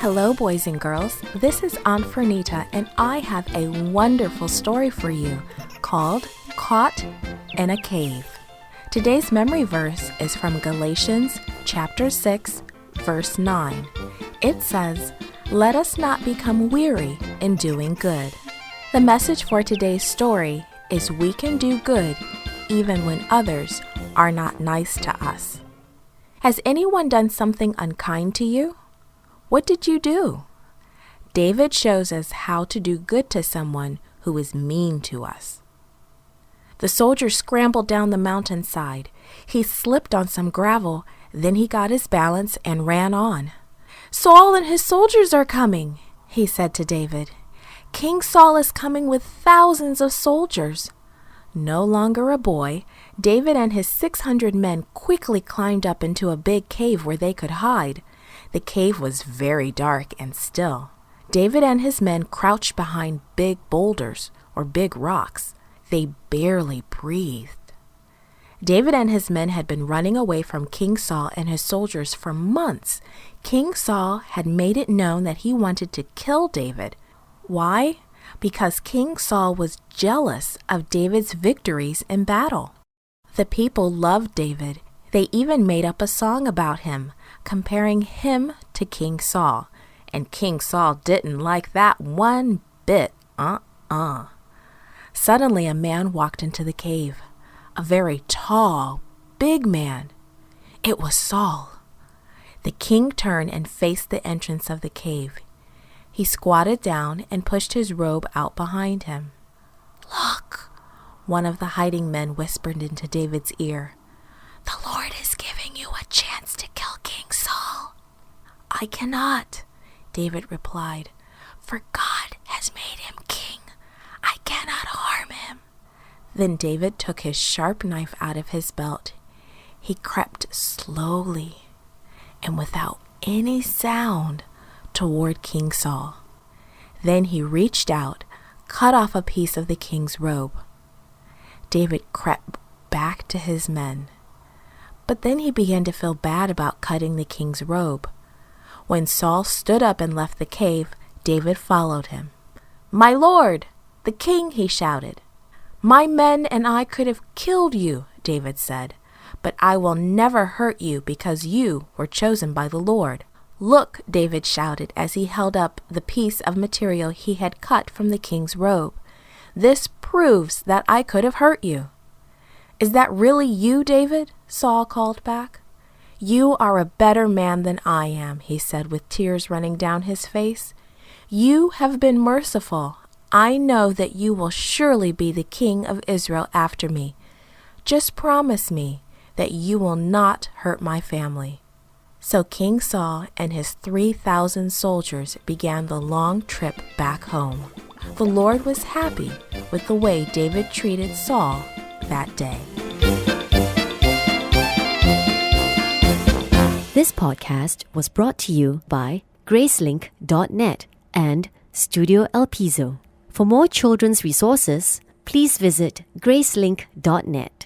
Hello, boys and girls. This is Aunt Fernita, and I have a wonderful story for you called Caught in a Cave. Today's memory verse is from Galatians chapter 6, verse 9. It says, "Let us not become weary in doing good." The message for today's story is we can do good even when others are not nice to us. Has anyone done something unkind to you? What did you do? David shows us how to do good to someone who is mean to us. The soldier scrambled down the mountainside. He slipped on some gravel, then he got his balance and ran on. "Saul and his soldiers are coming," he said to David. "King Saul is coming with thousands of soldiers." No longer a boy, David and his 600 men quickly climbed up into a big cave where they could hide. The cave was very dark and still. David and his men crouched behind big boulders or big rocks. They barely breathed. David and his men had been running away from King Saul and his soldiers for months. King Saul had made it known that he wanted to kill David. Why? Because King Saul was jealous of David's victories in battle. The people loved David. They even made up a song about him, comparing him to King Saul. And King Saul didn't like that one bit. Suddenly a man walked into the cave. A very tall, big man. It was Saul. The king turned and faced the entrance of the cave. He squatted down and pushed his robe out behind him. "Look," one of the hiding men whispered into David's ear. "The Lord is giving you a chance to kill King Saul." "I cannot," David replied, "for God has made him king. I cannot harm him." Then David took his sharp knife out of his belt. He crept slowly and without any sound toward King Saul. Then he reached out, cut off a piece of the king's robe. David crept back to his men. But then he began to feel bad about cutting the king's robe. When Saul stood up and left the cave, David followed him. "My lord, the king," he shouted. "My men and I could have killed you," David said, "but I will never hurt you because you were chosen by the Lord." "Look," David shouted as he held up the piece of material he had cut from the king's robe. "This proves that I could have hurt you." "Is that really you, David?" Saul called back. "You are a better man than I am," he said with tears running down his face. "You have been merciful. I know that you will surely be the king of Israel after me. Just promise me that you will not hurt my family." So King Saul and his 3,000 soldiers began the long trip back home. The Lord was happy with the way David treated Saul that day. This podcast was brought to you by Gracelink.net and Studio El Piso. For more children's resources, please visit Gracelink.net.